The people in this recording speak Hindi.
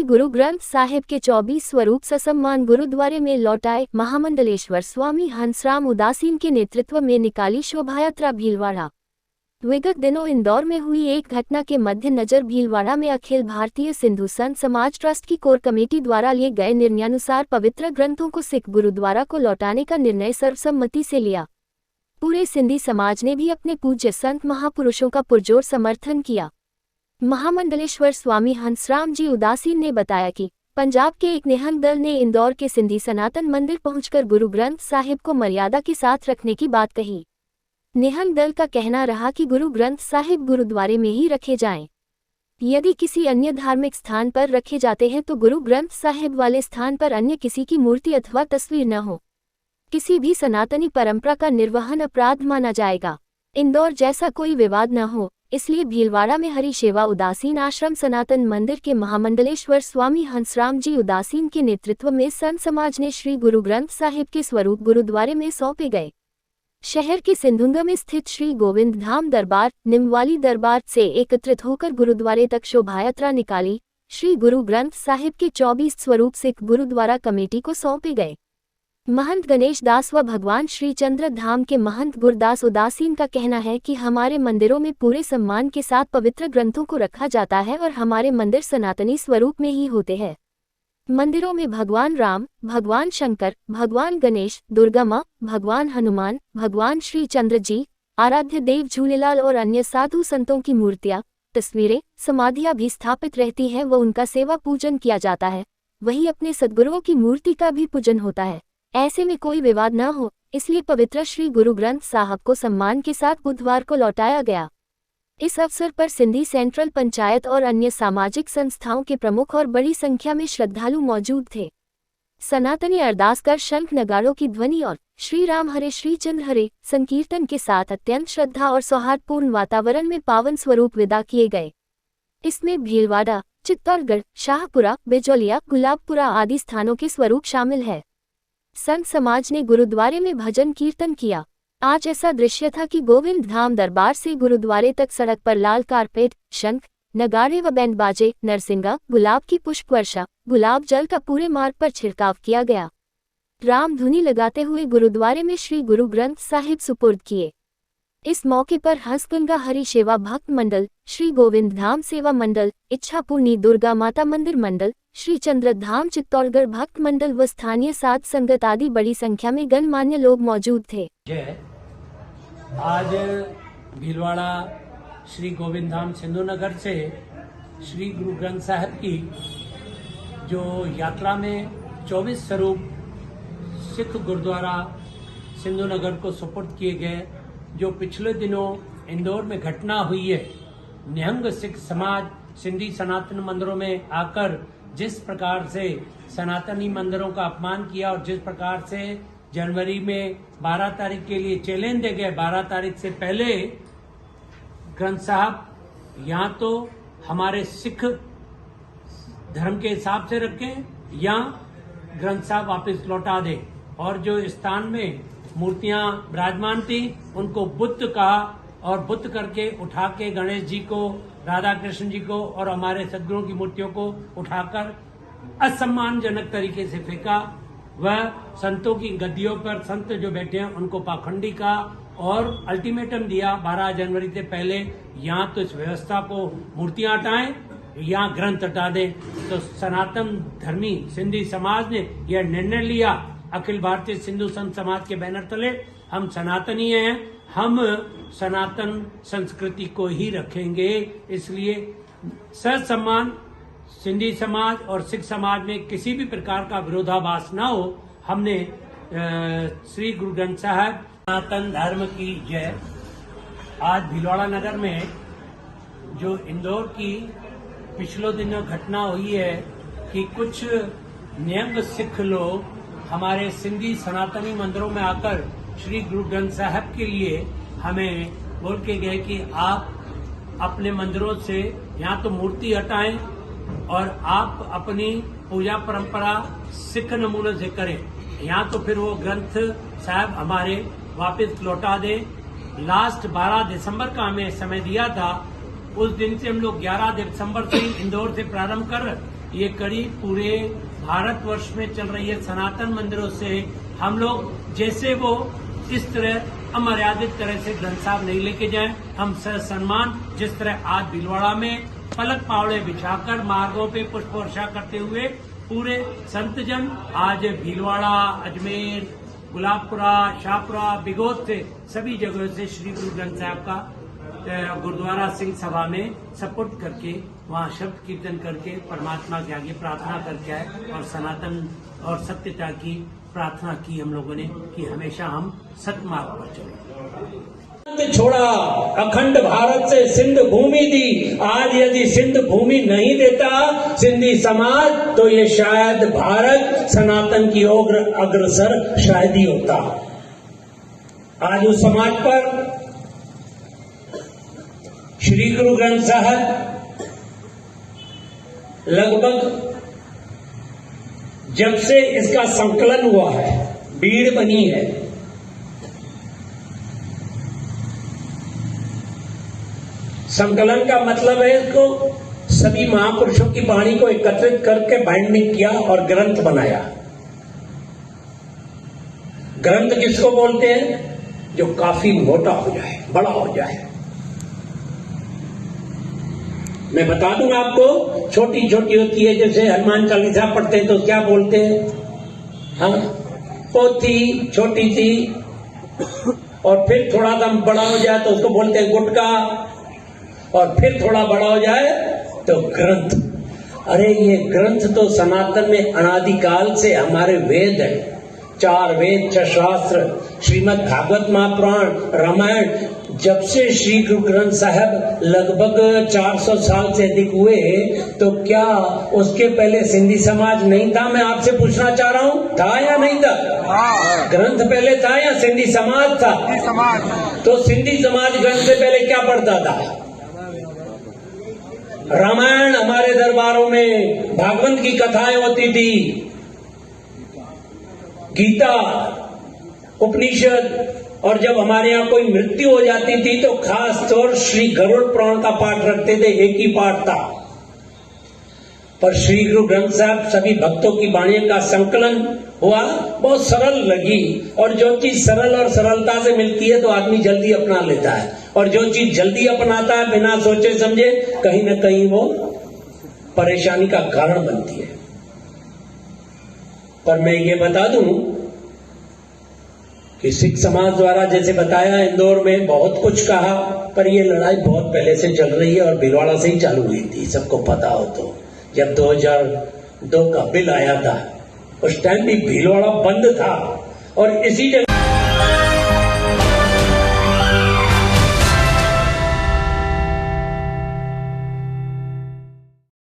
गुरु ग्रंथ साहिब के 24 स्वरूप ससम्मान गुरुद्वारे में लौटाए। महामंडलेश्वर स्वामी हंसराम उदासीन के नेतृत्व में निकाली शोभायात्रा भीलवाड़ा। विगत दिनों इंदौर में हुई एक घटना के मद्देनजर भीलवाड़ा में अखिल भारतीय सिंधु संत समाज ट्रस्ट की कोर कमेटी द्वारा लिए गए निर्णयानुसार पवित्र ग्रंथों को सिख गुरुद्वारा को लौटाने का निर्णय सर्वसम्मति से लिया। पूरे सिंधी समाज ने भी अपने पूज्य संत महापुरुषों का पुरजोर समर्थन किया। महामंडलेश्वर स्वामी हंसराम जी उदासीन ने बताया कि पंजाब के एक निहंग दल ने इंदौर के सिंधी सनातन मंदिर पहुंचकर गुरु ग्रंथ साहिब को मर्यादा के साथ रखने की बात कही। निहंग दल का कहना रहा कि गुरु ग्रंथ साहिब गुरुद्वारे में ही रखे जाएं। यदि किसी अन्य धार्मिक स्थान पर रखे जाते हैं तो गुरु ग्रंथ साहिब वाले स्थान पर अन्य किसी की मूर्ति अथवा तस्वीर न हो। किसी भी सनातनी परंपरा का निर्वहन अपराध माना जाएगा। इंदौर जैसा कोई विवाद न हो, इसलिए भीलवाड़ा में हरि सेवा उदासीन आश्रम सनातन मंदिर के महामंडलेश्वर स्वामी हंसराम जी उदासीन के नेतृत्व में संत समाज ने श्री गुरु ग्रंथ साहिब के स्वरूप गुरुद्वारे में सौंपे गए। शहर के सिंधुंगा में स्थित श्री गोविंद धाम दरबार निमवाली दरबार से एकत्रित होकर गुरुद्वारे तक शोभायात्रा निकाली। श्री गुरु ग्रंथ साहिब के 24 स्वरूप सिख गुरुद्वारा कमेटी को सौंपे गए। महंत गणेश दास व भगवान श्री चंद्र धाम के महंत गुरदास उदासीन का कहना है कि हमारे मंदिरों में पूरे सम्मान के साथ पवित्र ग्रंथों को रखा जाता है और हमारे मंदिर सनातनी स्वरूप में ही होते हैं। मंदिरों में भगवान राम, भगवान शंकर, भगवान गणेश, दुर्गा माँ, भगवान हनुमान, भगवान श्री चंद्र जी, आराध्य देव झूलेलाल और अन्य साधु संतों की मूर्तियां, तस्वीरें, समाधियां भी स्थापित रहती हैं व उनका सेवा पूजन किया जाता है। वहीं अपने सद्गुरुओं की मूर्ति का भी पूजन होता है। ऐसे में कोई विवाद न हो, इसलिए पवित्र श्री गुरु ग्रंथ साहब को सम्मान के साथ बुधवार को लौटाया गया। इस अवसर पर सिंधी सेंट्रल पंचायत और अन्य सामाजिक संस्थाओं के प्रमुख और बड़ी संख्या में श्रद्धालु मौजूद थे। सनातनी अरदास कर शंख नगाड़ों की ध्वनि और श्री राम हरे श्री चंद्र हरे संकीर्तन के साथ अत्यंत श्रद्धा और सौहार्दपूर्ण वातावरण में पावन स्वरूप विदा किए गए। इसमें भीलवाड़ा, चित्तौड़गढ़, शाहपुरा, बिजौलिया, गुलाबपुरा आदि स्थानों के स्वरूप शामिल है। संत समाज ने गुरुद्वारे में भजन कीर्तन किया। आज ऐसा दृश्य था कि गोविंद धाम दरबार से गुरुद्वारे तक सड़क पर लाल कारपेट, शंख, नगाड़े व बैंड बाजे, नरसिंगा, गुलाब की पुष्प वर्षा, गुलाब जल का पूरे मार्ग पर छिड़काव किया गया। राम धुनी लगाते हुए गुरुद्वारे में श्री गुरु ग्रंथ साहिब सुपुर्द किए। इस मौके पर हंसगंगा हरि सेवा भक्त मंडल, श्री गोविंद धाम सेवा मंडल, इच्छापूर्णी दुर्गा माता मंदिर मंडल, श्री चंद्र धाम चित्तौड़गढ़ भक्त मंडल व स्थानीय साध संगत आदि बड़ी संख्या में गणमान्य लोग मौजूद थे। आज भीलवाड़ा श्री गोविंद धाम सिंधु नगर से श्री गुरु ग्रंथ साहिब की जो यात्रा में 24 स्वरूप सिख गुरुद्वारा सिंधु नगर को सुपुर्द किए गए। जो पिछले दिनों इंदौर में घटना हुई है, निहंग सिख समाज सिंधी सनातन मंदिरों में आकर जिस प्रकार से सनातनी मंदिरों का अपमान किया और जिस प्रकार से जनवरी में 12 तारीख के लिए चैलेंज दे गए, 12 तारीख से पहले ग्रंथ साहब यहाँ तो हमारे सिख धर्म के हिसाब से रखें या ग्रंथ साहब वापस लौटा दें। और जो स्थान में मूर्तियां विराजमान थी उनको बुद्ध कहा और बुद्ध करके उठा के गणेश जी को, राधा कृष्ण जी को और हमारे सदगुरुओं की मूर्तियों को उठाकर असम्मानजनक तरीके से फेंका। वह संतों की गद्दियों पर संत जो बैठे हैं उनको पाखंडी कहा और अल्टीमेटम दिया 12 जनवरी से पहले यहाँ तो इस व्यवस्था को मूर्तियां हटाएं, यहाँ ग्रंथ हटा दें। तो सनातन धर्मी सिंधी समाज ने यह निर्णय लिया। अखिल भारतीय सिंधु संत समाज के बैनर तले हम सनातनी हैं, हम सनातन संस्कृति को ही रखेंगे। इसलिए ससम्मान सिंधी समाज और सिख समाज में किसी भी प्रकार का विरोधाभास न हो, हमने श्री गुरु ग्रंथ साहिब सनातन धर्म की जय। आज भीलवाड़ा नगर में जो इंदौर की पिछले दिनों घटना हुई है कि कुछ निहंग सिख लोग हमारे सिंधी सनातनी मंदिरों में आकर श्री गुरु ग्रंथ साहिब के लिए हमें बोल के गए कि आप अपने मंदिरों से यहाँ तो मूर्ति हटाएं और आप अपनी पूजा परंपरा सिख नमूने से करें। यहाँ तो फिर वो ग्रंथ साहिब हमारे वापस लौटा दें। लास्ट 12 दिसंबर का हमें समय दिया था, उस दिन से हम लोग 11 दिसंबर से इंदौर से प्रारंभ कर ये कड़ी पूरे भारतवर्ष में चल रही है। सनातन मंदिरों से हम लोग जैसे वो इस तरह अमर्यादित तरह से ग्रंथ साहब नहीं लेके जाएं। हम सम्मान जिस तरह आज भीलवाड़ा में पलक पावड़े बिछाकर मार्गों पे पुष्प वर्षा करते हुए पूरे संतजन आज भीलवाड़ा, अजमेर, गुलाबपुरा, शाहपुरा, बिगोद से सभी जगहों से श्री गुरु ग्रंथ साहब का गुरुद्वारा सिंह सभा में सपुर्द करके वहाँ शब्द कीर्तन करके परमात्मा के आगे प्रार्थना करके आए और सनातन और सत्यता की प्रार्थना की हम लोगों ने कि हमेशा हम सतमार्ग पर चलें। छोड़ा, अखंड भारत से सिंध भूमि दी। आज यदि सिंध भूमि नहीं देता सिंधी समाज तो ये शायद भारत सनातन की ओर अग्रसर शायद ही होता। आज उस समाज पर श्री गुरु ग्रंथ साहब लगभग जब से इसका संकलन हुआ है, भीड़ बनी है, संकलन का मतलब है इसको सभी महापुरुषों की वाणी को एकत्रित करके बाइंडिंग किया और ग्रंथ बनाया। ग्रंथ किसको बोलते हैं? जो काफी मोटा हो जाए, बड़ा हो जाए। मैं बता दूं आपको, छोटी छोटी होती है, जैसे हनुमान चालीसा पढ़ते हैं तो क्या बोलते हैं? हाँ, पोथी छोटी सी, और फिर थोड़ा सा बड़ा हो जाए तो उसको बोलते हैं गुटका, और फिर थोड़ा बड़ा हो जाए तो ग्रंथ। अरे ये ग्रंथ तो सनातन में अनादिकाल से हमारे वेद है, 4 वेद, 6 शास्त्र, श्रीमद् भागवत महापुराण, रामायण। जब से श्री गुरु ग्रंथ साहब लगभग 400 साल से अधिक हुए तो क्या उसके पहले सिंधी समाज नहीं था? मैं आपसे पूछना चाह रहा हूँ, था या नहीं था? ग्रंथ पहले था या सिंधी समाज था? तो सिंधी समाज ग्रंथ से पहले क्या पढ़ता था? रामायण हमारे दरबारों में, भागवत की कथाएं होती थी, गीता, उपनिषद, और जब हमारे यहाँ कोई मृत्यु हो जाती थी तो खास तौर श्री गरुड़ पुराण का पाठ रखते थे, एक ही पाठ था। पर श्री गुरु ग्रंथ साहब सभी भक्तों की वाणी का संकलन हुआ, बहुत सरल लगी, और जो चीज सरल और सरलता से मिलती है तो आदमी जल्दी अपना लेता है, और जो चीज जल्दी अपनाता है बिना सोचे समझे कहीं न कहीं वो परेशानी का कारण बनती है। पर मैं ये बता दूं कि सिख समाज द्वारा जैसे बताया, इंदौर में बहुत कुछ कहा, पर ये लड़ाई बहुत पहले से चल रही है और भीलवाड़ा से ही चालू हुई थी। सबको पता हो तो जब 2002 का बिल आया था उस टाइम भी भीलवाड़ा बंद था, और इसी जगह